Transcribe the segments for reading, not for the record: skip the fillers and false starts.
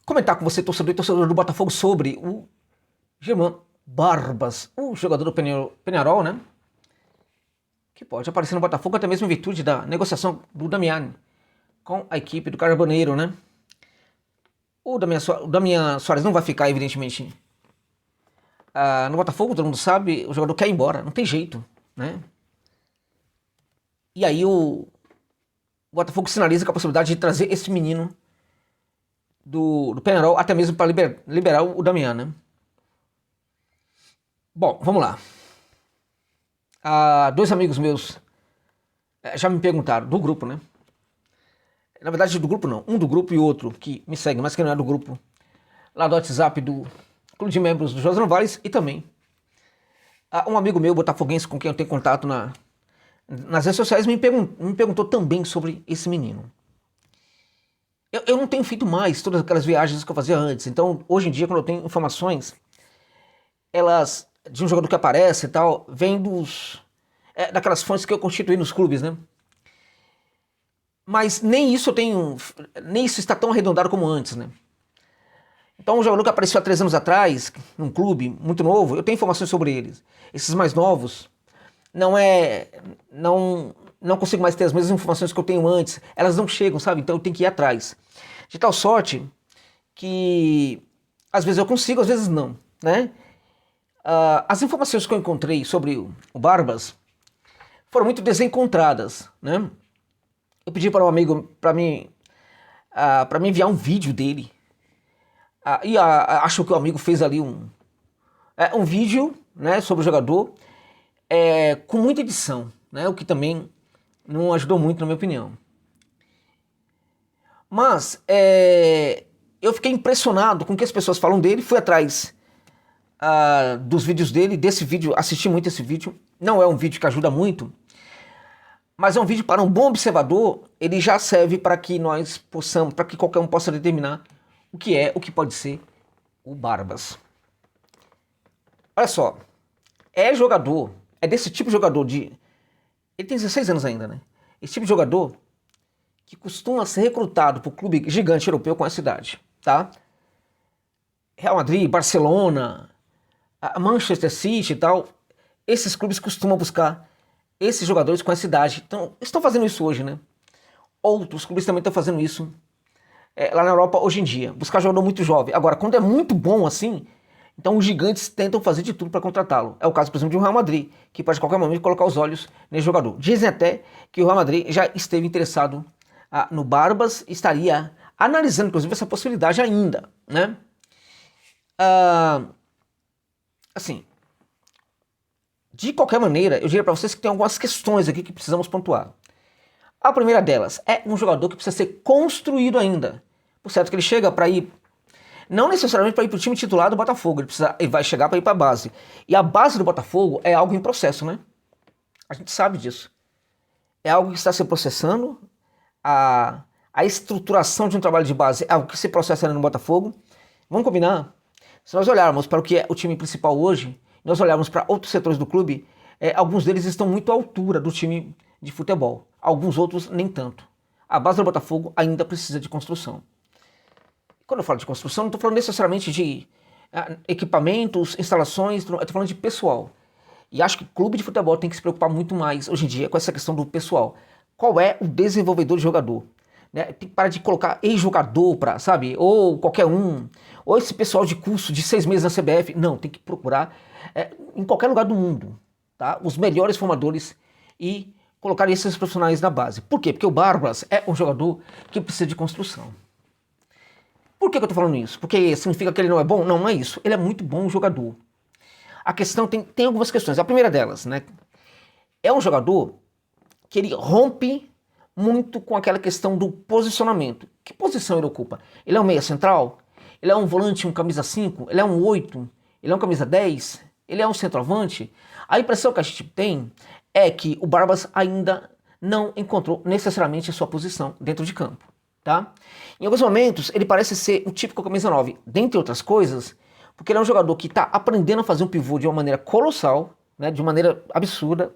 comentar com você, torcedor e torcedor do Botafogo, sobre o Germán Barbas, o jogador do Peñarol, né? Que pode aparecer no Botafogo até mesmo em virtude da negociação do Damiani com a equipe do Carboneiro, né? O Damian Soares não vai ficar, evidentemente, no Botafogo, todo mundo sabe, o jogador quer ir embora, não tem jeito, né? E aí o Botafogo sinaliza com a possibilidade de trazer esse menino do Peñarol, até mesmo para liberar o Damian, né? Bom, vamos lá. Dois amigos meus já me perguntaram, do grupo, né? Na verdade, do grupo não. Um do grupo e outro que me segue, mas que não é do grupo. Lá do WhatsApp do Clube de Membros do José Novales. E também um amigo meu, botafoguense, com quem eu tenho contato nas redes sociais, me perguntou também sobre esse menino. Eu não tenho feito mais todas aquelas viagens que eu fazia antes. Então, hoje em dia, quando eu tenho informações, elas de um jogador que aparece e tal, vem daquelas fontes que eu constituí nos clubes, né? Mas nem isso está tão arredondado como antes, né? Então, um jogador que apareceu há 3 anos atrás, num clube muito novo, eu tenho informações sobre eles. Esses mais novos, não consigo mais ter as mesmas informações que eu tenho antes. Elas não chegam, sabe? Então eu tenho que ir atrás. De tal sorte que às vezes eu consigo, às vezes não, né? As informações que eu encontrei sobre o Barbas foram muito desencontradas, né? Eu pedi para um amigo para me enviar um vídeo dele. Acho que o amigo fez ali um vídeo, né, sobre o jogador, com muita edição, né, o que também não ajudou muito, na minha opinião. Mas eu fiquei impressionado com o que as pessoas falam dele, fui atrás dos vídeos dele, desse vídeo, assisti muito esse vídeo. Não é um vídeo que ajuda muito, mas é um vídeo para um bom observador. Ele já serve para que nós possamos, para que qualquer um possa determinar o que pode ser o Barbas. Olha só, jogador, é desse tipo de jogador ele tem 16 anos ainda, né? Esse tipo de jogador que costuma ser recrutado por clube gigante europeu com essa idade, tá? Real Madrid, Barcelona, Manchester City e tal, esses clubes costumam buscar esses jogadores com essa idade. Então, estão fazendo isso hoje, né? Outros clubes também estão fazendo isso lá na Europa hoje em dia. Buscar jogador muito jovem. Agora, quando é muito bom assim, então os gigantes tentam fazer de tudo para contratá-lo. É o caso, por exemplo, de um Real Madrid, que pode a qualquer momento colocar os olhos nesse jogador. Dizem até que o Real Madrid já esteve interessado no Barbas, estaria analisando, inclusive, essa possibilidade ainda, né? Assim, de qualquer maneira, eu diria para vocês que tem algumas questões aqui que precisamos pontuar. A primeira delas é um jogador que precisa ser construído ainda. Por certo que ele chega para ir, não necessariamente para ir para o time titular do Botafogo, ele vai chegar para ir para a base. E a base do Botafogo é algo em processo, né? A gente sabe disso. É algo que está se processando. A estruturação de um trabalho de base é algo que se processa no Botafogo. Vamos combinar? Se nós olharmos para o que é o time principal hoje, nós olharmos para outros setores do clube, alguns deles estão muito à altura do time de futebol. Alguns outros nem tanto. A base do Botafogo ainda precisa de construção. Quando eu falo de construção, não estou falando necessariamente de equipamentos, instalações, eu estou falando de pessoal. E acho que o clube de futebol tem que se preocupar muito mais hoje em dia com essa questão do pessoal. Qual é o desenvolvedor de jogador? Né? Tem que parar de colocar ex-jogador para, sabe? Ou qualquer um. Ou esse pessoal de curso de 6 meses na CBF. Não, tem que procurar em qualquer lugar do mundo, tá? Os melhores formadores e colocar esses profissionais na base. Por quê? Porque o Barbas é um jogador que precisa de construção. Por que eu estou falando isso? Porque significa que ele não é bom? Não, não é isso. Ele é muito bom jogador. A questão tem algumas questões. A primeira delas, né? É um jogador que ele rompe muito com aquela questão do posicionamento. Que posição ele ocupa? Ele é um meia central? Ele é um volante, um camisa 5? Ele é um 8? Ele é um camisa 10? Ele é um centroavante? A impressão que a gente tem é que o Barbas ainda não encontrou necessariamente a sua posição dentro de campo, tá? Em alguns momentos ele parece ser o típico camisa 9, dentre outras coisas, porque ele é um jogador que está aprendendo a fazer um pivô de uma maneira colossal, né, de uma maneira absurda.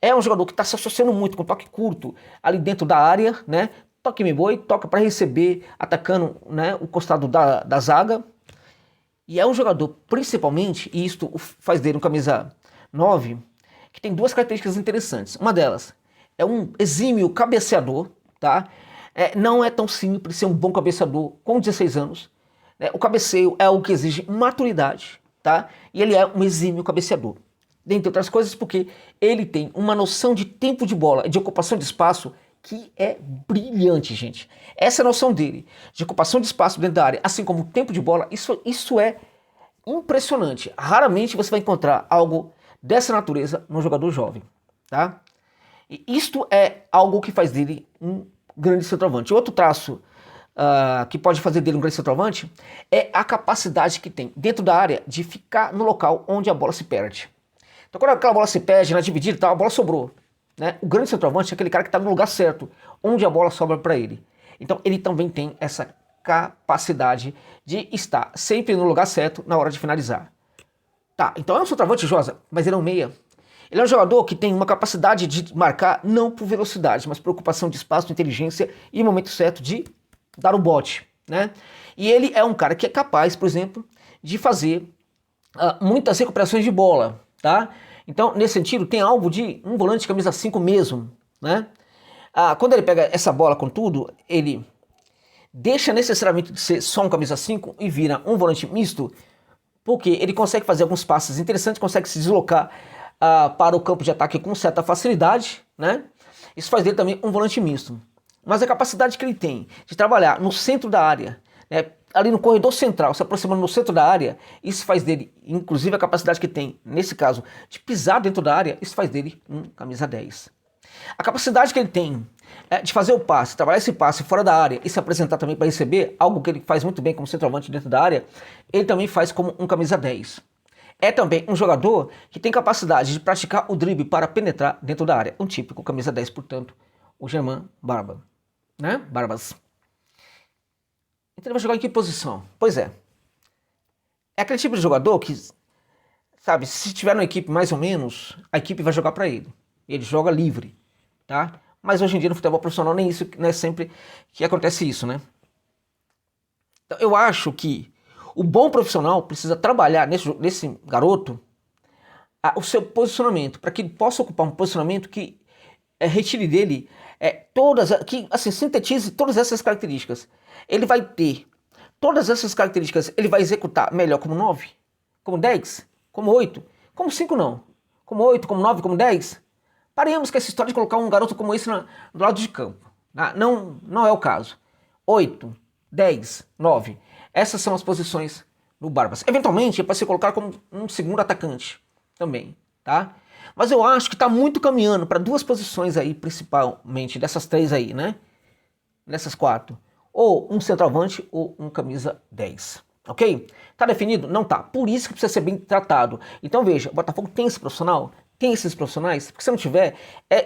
É um jogador que está se associando muito com toque curto ali dentro da área, né, toque me boi, toca para receber, atacando, né, o costado da zaga. E é um jogador, principalmente, e isto faz dele um camisa 9, que tem duas características interessantes. Uma delas é um exímio cabeceador, tá? Não é tão simples ser um bom cabeceador com 16 anos. O cabeceio é algo que exige maturidade, tá? E ele é um exímio cabeceador. Dentre outras coisas, porque ele tem uma noção de tempo de bola, de ocupação de espaço, que é brilhante, gente. Essa é a noção dele, de ocupação de espaço dentro da área, assim como o tempo de bola, isso é impressionante. Raramente você vai encontrar algo dessa natureza num jogador jovem, tá? E isto é algo que faz dele um grande centroavante. Outro traço que pode fazer dele um grande centroavante é a capacidade que tem dentro da área de ficar no local onde a bola se perde. Então quando aquela bola se perde na dividida e tal, a bola sobrou, né? O grande centroavante é aquele cara que está no lugar certo, onde a bola sobra para ele. Então ele também tem essa capacidade de estar sempre no lugar certo na hora de finalizar. Tá, então é um centroavante, Josa, mas ele é um meia. Ele é um jogador que tem uma capacidade de marcar não por velocidade, mas por ocupação de espaço, inteligência e momento certo de dar o bote, né? E ele é um cara que é capaz, por exemplo, de fazer muitas recuperações de bola, tá? Então, nesse sentido, tem algo de um volante de camisa 5 mesmo, né? Quando ele pega essa bola com tudo, ele deixa necessariamente de ser só um camisa 5 e vira um volante misto, porque ele consegue fazer alguns passes interessantes, consegue se deslocar para o campo de ataque com certa facilidade, né? Isso faz dele também um volante misto. Mas a capacidade que ele tem de trabalhar no centro da área, né, ali no corredor central, se aproximando no centro da área, isso faz dele, inclusive a capacidade que tem, nesse caso, de pisar dentro da área, isso faz dele um camisa 10. A capacidade que ele tem de fazer o passe, trabalhar esse passe fora da área e se apresentar também para receber, algo que ele faz muito bem como centroavante dentro da área, ele também faz como um camisa 10. É também um jogador que tem capacidade de praticar o drible para penetrar dentro da área. Um típico camisa 10, portanto, o Germán Barba, né? Barbas. Então ele vai jogar em que posição? Pois é. É aquele tipo de jogador que, sabe, se tiver numa equipe mais ou menos, a equipe vai jogar para ele. Ele joga livre, tá? Mas hoje em dia no futebol profissional nem isso, não é sempre que acontece isso, né? Então eu acho que o bom profissional precisa trabalhar nesse garoto o seu posicionamento, para que ele possa ocupar um posicionamento que retire dele que assim, sintetize todas essas características. Ele vai ter todas essas características, ele vai executar melhor como 9, como 10, como 8, como 5 não, como 8, como 9, como 10. Paremos com essa história de colocar um garoto como esse do lado de campo. Não é o caso. 8, 10, 9. Essas são as posições do Barbas. Eventualmente, é para se colocar como um segundo atacante também, tá? Mas eu acho que está muito caminhando para duas posições aí, principalmente, dessas três aí, né? Nessas 4. Ou um centroavante ou um camisa 10. Ok? Tá definido? Não tá. Por isso que precisa ser bem tratado. Então veja, o Botafogo tem esse profissional? Tem esses profissionais? Porque se não tiver,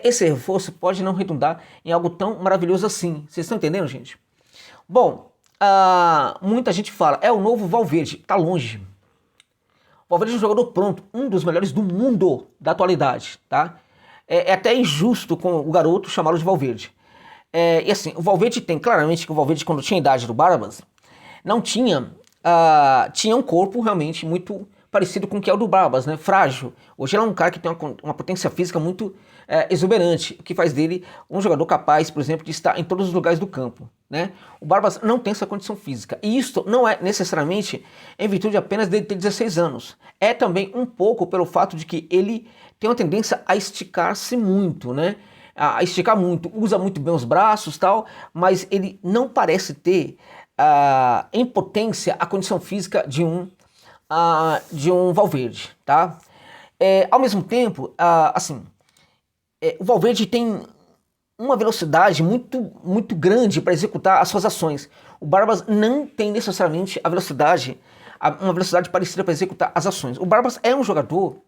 esse reforço pode não redundar em algo tão maravilhoso assim. Vocês estão entendendo, gente? Bom, muita gente fala, é o novo Valverde. Tá longe. O Valverde é um jogador pronto, um dos melhores do mundo da atualidade, tá? É até injusto com o garoto chamá-lo de Valverde. E assim, o Valverde tem, claramente, que o Valverde, quando tinha a idade do Barbas, não tinha, tinha um corpo realmente muito parecido com o que é o do Barbas, né? Frágil. Hoje ele é um cara que tem uma potência física muito exuberante, o que faz dele um jogador capaz, por exemplo, de estar em todos os lugares do campo, né? O Barbas não tem essa condição física. E isso não é necessariamente em virtude apenas dele ter 16 anos. É também um pouco pelo fato de que ele tem uma tendência a esticar-se muito, né? A esticar muito, usa muito bem os braços e tal, mas ele não parece ter em potência a condição física de um Valverde, tá? Ao mesmo tempo, o Valverde tem uma velocidade muito, muito grande para executar as suas ações. O Barbas não tem necessariamente uma velocidade parecida para executar as ações. O Barbas é um jogador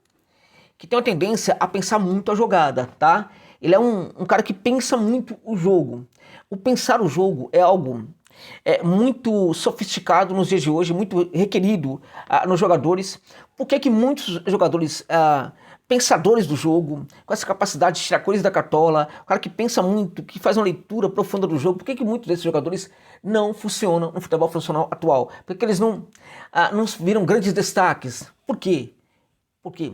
que tem uma tendência a pensar muito a jogada, tá? Ele é um cara que pensa muito o jogo. O pensar o jogo é algo muito sofisticado nos dias de hoje, muito requerido nos jogadores. Por que muitos jogadores pensadores do jogo, com essa capacidade de tirar cores da cartola, o cara que pensa muito, que faz uma leitura profunda do jogo. Por que muitos desses jogadores não funcionam no futebol profissional atual? Por que eles não viram grandes destaques? Por quê? Porque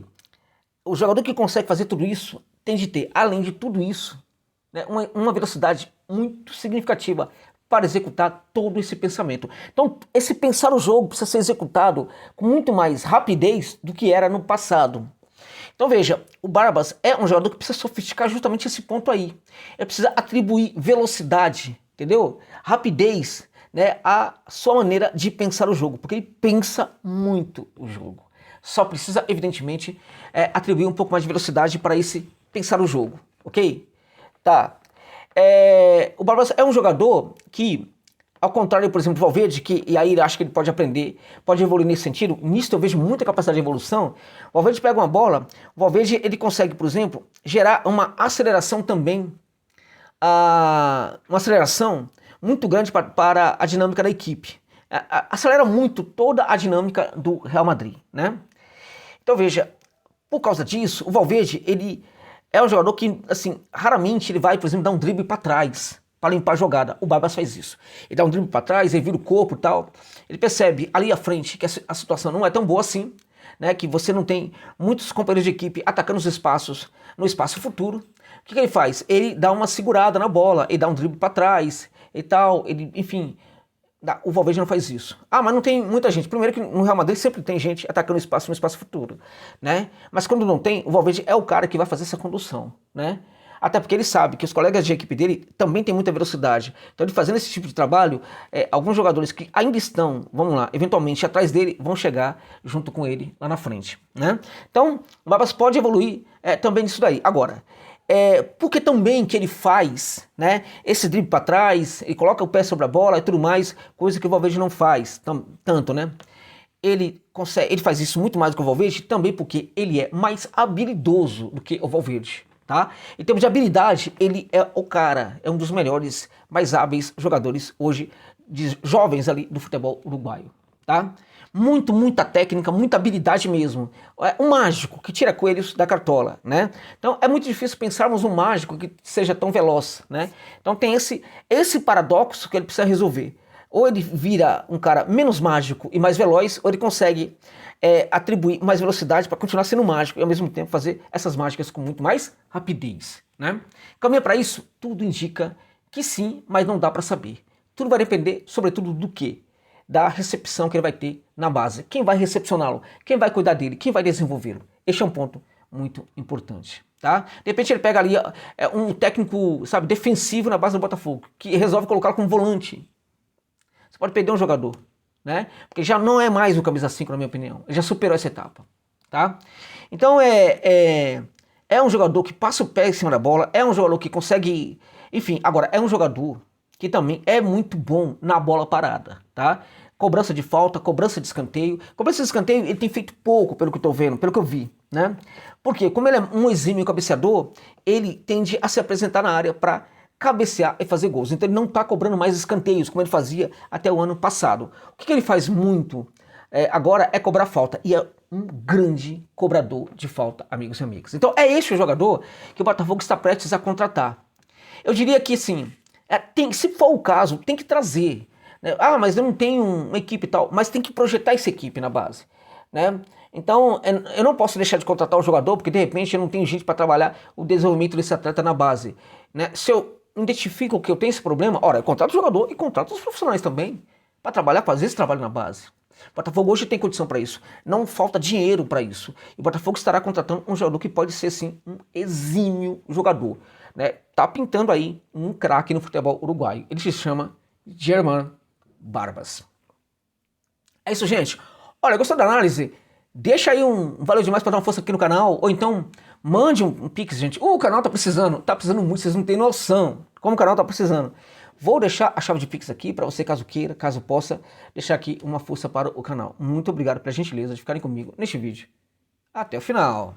o jogador que consegue fazer tudo isso tem de ter, além de tudo isso, né, uma velocidade muito significativa para executar todo esse pensamento. Então, esse pensar o jogo precisa ser executado com muito mais rapidez do que era no passado. Então veja, o Barbas é um jogador que precisa sofisticar justamente esse ponto aí. Ele precisa atribuir velocidade, entendeu? Rapidez, né, à sua maneira de pensar o jogo, porque ele pensa muito o jogo. Só precisa, evidentemente, atribuir um pouco mais de velocidade para esse pensar o jogo, ok? Tá. O Barbas é um jogador que, ao contrário, por exemplo, do Valverde, e aí acho que ele pode aprender, pode evoluir nesse sentido. Nisso eu vejo muita capacidade de evolução. O Valverde pega uma bola, o Valverde ele consegue, por exemplo, gerar uma aceleração também, uma aceleração muito grande para a dinâmica da equipe. Acelera muito toda a dinâmica do Real Madrid, né? Então veja, por causa disso, o Valverde, ele é um jogador que, assim, raramente ele vai, por exemplo, dar um drible para trás, para limpar a jogada. O Barbas faz isso. Ele dá um drible para trás, ele vira o corpo e tal. Ele percebe ali à frente que a situação não é tão boa assim, né? Que você não tem muitos companheiros de equipe atacando os espaços no espaço futuro. O que ele faz? Ele dá uma segurada na bola, ele dá um drible para trás e tal. Ele, enfim, o Valverde não faz isso. Mas não tem muita gente. Primeiro que no Real Madrid sempre tem gente atacando espaço no espaço futuro, né? Mas quando não tem, o Valverde é o cara que vai fazer essa condução, né? Até porque ele sabe que os colegas de equipe dele também têm muita velocidade. Então ele fazendo esse tipo de trabalho, alguns jogadores que ainda estão, vamos lá, eventualmente atrás dele, vão chegar junto com ele lá na frente, né? Então o Barbas pode evoluir também nisso daí. Agora, porque também que ele faz, né, esse drible para trás, ele coloca o pé sobre a bola e tudo mais, coisa que o Valverde não faz tanto, né? Ele faz isso muito mais do que o Valverde, também porque ele é mais habilidoso do que o Valverde, tá? Em termos de habilidade, ele é o cara, é um dos melhores, mais hábeis jogadores hoje, de jovens ali do futebol uruguaio, tá? Muita técnica, muita habilidade mesmo. É um mágico que tira coelhos da cartola, né? Então é muito difícil pensarmos um mágico que seja tão veloz, né? Então tem esse paradoxo que ele precisa resolver. Ou ele vira um cara menos mágico e mais veloz, ou ele consegue atribuir mais velocidade para continuar sendo mágico e ao mesmo tempo fazer essas mágicas com muito mais rapidez, né? Caminha para isso? Tudo indica que sim, mas não dá para saber. Tudo vai depender, sobretudo, do quê? Da recepção que ele vai ter na base. Quem vai recepcioná-lo? Quem vai cuidar dele? Quem vai desenvolvê-lo? Este é um ponto muito importante, tá? De repente ele pega ali um técnico, sabe, defensivo na base do Botafogo, que resolve colocá-lo como volante. Você pode perder um jogador, né? Porque já não é mais o camisa 5, na minha opinião. Ele já superou essa etapa, tá? Então é um jogador que passa o pé em cima da bola, é um jogador que consegue... Enfim, agora, é um jogador que também é muito bom na bola parada, tá? Cobrança de falta, cobrança de escanteio. Cobrança de escanteio ele tem feito pouco, pelo que eu tô vendo, pelo que eu vi, né? Porque como ele é um exímio cabeceador, ele tende a se apresentar na área para cabecear e fazer gols. Então ele não tá cobrando mais escanteios, como ele fazia até o ano passado. O que ele faz muito agora é cobrar falta. E é um grande cobrador de falta, amigos e amigas. Então é este o jogador que o Botafogo está prestes a contratar. Eu diria que, sim, se for o caso, tem que trazer. Né? Mas eu não tenho uma equipe e tal. Mas tem que projetar essa equipe na base. Né? Então, eu não posso deixar de contratar o jogador, porque de repente eu não tenho gente para trabalhar o desenvolvimento desse atleta na base. Né? Se eu identifico que eu tenho esse problema, eu contrato o jogador e contrato os profissionais também, para trabalhar, fazer esse trabalho na base. O Botafogo hoje tem condição para isso. Não falta dinheiro para isso. E o Botafogo estará contratando um jogador que pode ser, sim, um exímio jogador. Né? Tá pintando aí um craque no futebol uruguaio. Ele se chama Germán Barbas. É isso, gente. Olha, gostou da análise? Deixa aí um valeu demais para dar uma força aqui no canal. Ou então, mande um pix, gente. O canal tá precisando muito, vocês não têm noção como o canal tá precisando. Vou deixar a chave de pix aqui para você, caso queira, caso possa, deixar aqui uma força para o canal. Muito obrigado pela gentileza de ficarem comigo neste vídeo. Até o final.